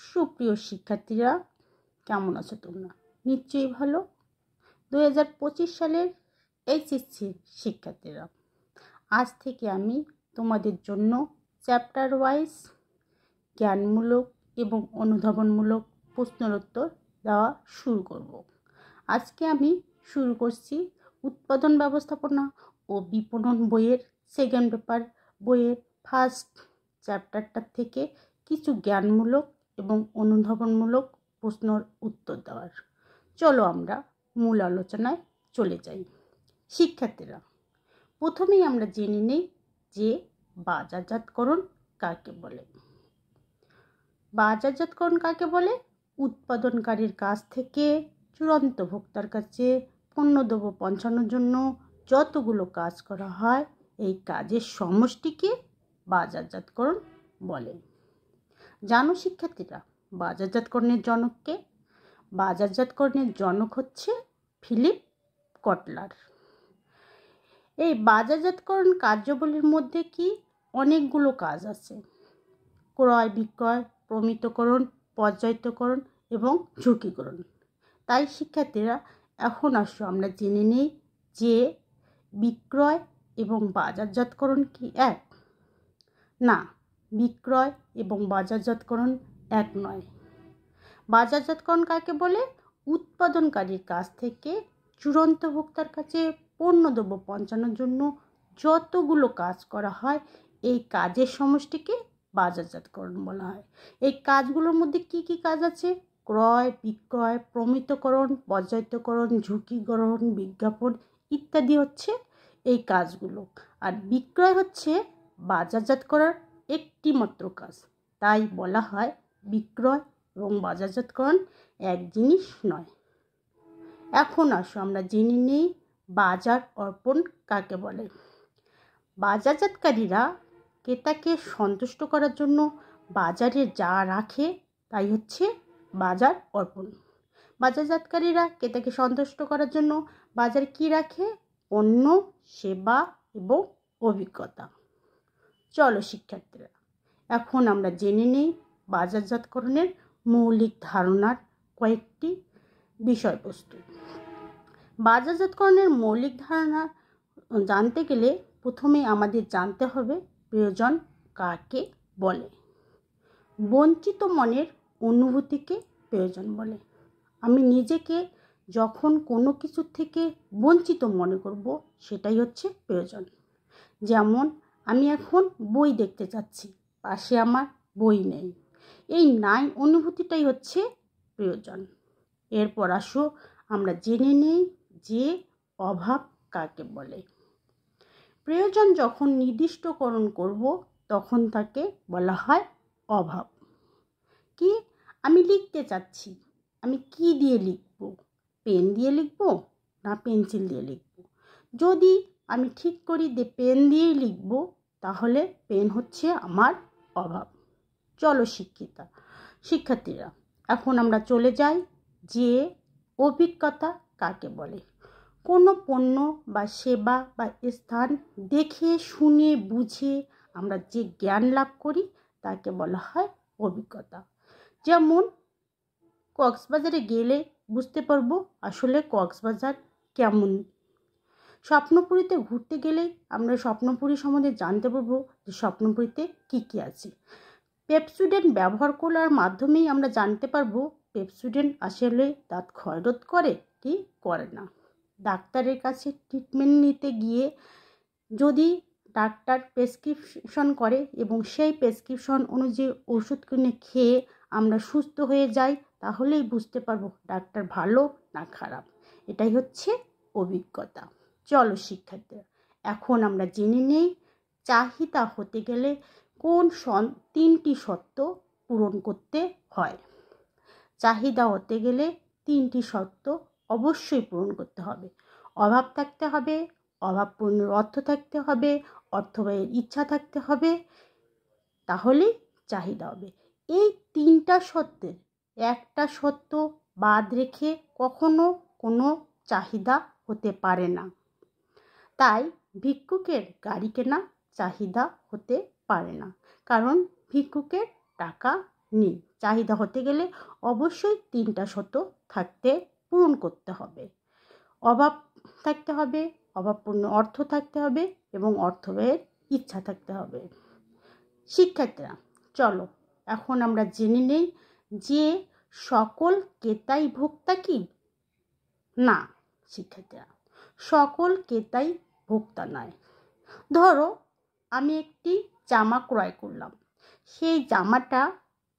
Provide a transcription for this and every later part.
সুপ্রিয় শিক্ষার্থীরা, কেমন আছো তোমরা? নিশ্চয়ই ভালো। 2025 সালের এইচএসসি শিক্ষার্থীরা, আজ থেকে আমি তোমাদের জন্য চ্যাপ্টার ওয়াইজ জ্ঞানমূলক এবং অনুধাবনমূলক প্রশ্নের উত্তর দেওয়া শুরু করব। আজকে আমি শুরু করছি উৎপাদন ব্যবস্থাপনা ও বিপণন বইয়ের সেকেন্ড পেপার বইয়ের ফার্স্ট চ্যাপ্টারটা থেকে কিছু জ্ঞানমূলক এবং অনুধাবনমূলক প্রশ্নের উত্তর দেওয়ার। চলো আমরা মূল আলোচনায় চলে যাই। শিক্ষার্থীরা, প্রথমেই আমরা জেনে নেই যে বাজারজাতকরণ কাকে বলে। বাজারজাতকরণ কাকে বলে? উৎপাদনকারীর কাছ থেকে চূড়ান্ত ভোক্তার কাছে পণ্যদ্রব্য পৌঁছানোর জন্য যতগুলো কাজ করা হয়, এই কাজের সমষ্টিকে বাজারজাতকরণ বলে। জানো শিক্ষার্থীরা, বাজারজাতকরণের জনককে? বাজারজাতকরণের জনক হচ্ছে ফিলিপ কটলার। এই বাজারজাতকরণ কার্যাবলীর মধ্যে কি অনেকগুলো কাজ আছে: ক্রয় বিক্রয়, প্রমিতকরণ, পর্যায়িতকরণ এবং ঝুঁকিকরণ। তাই শিক্ষার্থীরা, এখন আসো আমরা জেনে নিই যে বিক্রয় এবং বাজারজাতকরণ কি এক? না, বিক্রয় এবং বাজারজাতকরণ এক নয়। বাজারজাতকরণ কাকে বলে? উৎপাদনকারীর কাছ থেকে চূড়ান্ত ভোক্তার কাছে পণ্যদ্রব্য পৌঁছানোর জন্য যতগুলো কাজ করা হয়, এই কাজের সমষ্টিকে বাজারজাতকরণ বলা হয়। এই কাজগুলোর মধ্যে কি কি কাজ আছে? ক্রয় বিক্রয়, প্রমিতকরণ, পর্যায়িতকরণ, ঝুঁকিকরণ, বিজ্ঞাপন ইত্যাদি হচ্ছে এই কাজগুলো। আর বিক্রয় হচ্ছে বাজারজাত করার একটি মাত্র কাজ। তাই বলা হয় বিক্রয় এবং বাজারজাতকরণ এক জিনিস নয়। এখন আসো আমরা জেনে নিই বাজার অর্পণ কাকে বলে। বাজারজাতকারীরা ক্রেতাকে সন্তুষ্ট করার জন্য বাজারে যা রাখে তাই হচ্ছে বাজার অর্পণ। বাজারজাতকারীরা ক্রেতাকে সন্তুষ্ট করার জন্য বাজারে কি রাখে? পণ্য, সেবা এবং অভিজ্ঞতা। চলো শিক্ষার্থীরা, এখন আমরা জেনে নিই বাজারজাতকরণের মৌলিক ধারণার কয়েকটি বিষয়বস্তু। বাজারজাতকরণের মৌলিক ধারণা জানতে গেলে প্রথমে আমাদের জানতে হবে প্রয়োজন কাকে বলে। বঞ্চিত মনের অনুভূতিকে প্রয়োজন বলে। আমি নিজেকে যখন কোনো কিছুর থেকে বঞ্চিত মনে করব, সেটাই হচ্ছে প্রয়োজন। যেমন আমি এখন বই দেখতে চাচ্ছি, পাশে আমার বই নেই, এই নাই অনুভূতিটাই হচ্ছে প্রয়োজন। এরপর আসো আমরা জেনে নিই যে অভাব কাকে বলে। প্রয়োজন যখন নির্দিষ্টকরণ করব, তখন তাকে বলা হয় অভাব। কি? আমি লিখতে চাচ্ছি, আমি কি দিয়ে লিখব? পেন দিয়ে লিখব না পেন্সিল দিয়ে লিখব? যদি আমি ঠিক করি যে পেন দিয়েই লিখব, তাহলে পেন হচ্ছে আমার অভাব। চলো শিক্ষার্থীরা, এখন আমরা চলে যাই যে অভিজ্ঞতা কাকে বলে। কোনো পণ্য বা সেবা বা স্থান দেখে শুনে বুঝে আমরা যে জ্ঞান লাভ করি, তাকে বলা হয় অভিজ্ঞতা। যেমন কক্সবাজারে গেলে বুঝতে পারবো আসলে কক্সবাজার কেমন। স্বপ্নপুরীতে ঘুরতে গেলে আমরা স্বপ্নপুরী সম্বন্ধে জানতে পারবো যে স্বপ্নপুরীতে কী কী আছে। পেপসুডেন্ট ব্যবহার করার মাধ্যমেই আমরা জানতে পারবো পেপসুডেন্ট আসলে দাঁত ক্ষয়রোধ করে কি করে না। ডাক্তারের কাছে ট্রিটমেন্ট নিতে গিয়ে যদি ডাক্তার প্রেসক্রিপশন করে এবং সেই প্রেসক্রিপশন অনুযায়ী ওষুধ কিনে খেয়ে আমরা সুস্থ হয়ে যাই, তাহলেই বুঝতে পারবো ডাক্তার ভালো না খারাপ। এটাই হচ্ছে অভিজ্ঞতা। চলো শিক্ষার্থীরা, এখন আমরা জেনে নেই চাহিদা হতে গেলে কোন তিনটি শর্ত পূরণ করতে হয়। চাহিদা হতে গেলে তিনটি শর্ত অবশ্যই পূরণ করতে হবে। অভাব থাকতে হবে, অভাব পূরণের অর্থ থাকতে হবে, অর্থব্যয়ের ইচ্ছা থাকতে হবে, তাহলেই চাহিদা হবে। এই তিনটা শর্তের একটা শর্ত বাদ রেখে কখনো কোনো চাহিদা হতে পারে না। তাই ভিক্ষুকের গাড়ি কেনা চাহিদা হতে পারে না, কারণ ভিক্ষুকের টাকা নেই, চাহিদা হতে গেলে অবশ্যই 3টা শর্ত পূরণ করতে হবে। অভাব থাকতে হবে, অভাবপূর্ণ অর্থ থাকতে হবে এবং অর্থ ব্যয়ের ইচ্ছা থাকতে হবে। শিক্ষার্থীরা, চলো এখন আমরা জেনে নেই যে সকল ক্রেতাই ভোক্তা কি? না শিক্ষার্থীরা, সকল ক্রেতাই ভোক্তা নয়। ধরো আমি একটি জামা ক্রয় করলাম, সেই জামাটা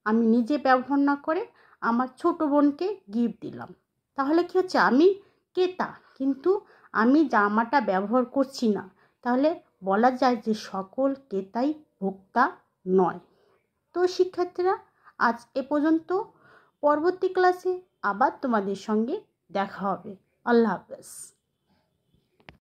আমি নিজে ব্যবহার না করে আমার ছোট বোনকে গিফট দিলাম, তাহলে কি হচ্ছে? আমি ক্রেতা, কিন্তু আমি জামাটা ব্যবহার করছি না, তাহলে বলা যায় যে সকল ক্রেতাই ভোক্তা নয়। তো শিক্ষার্থীরা, আজ এ পর্যন্ত। পরবর্তী ক্লাসে আবার তোমাদের সঙ্গে দেখা হবে। আল্লাহ হাফেজ।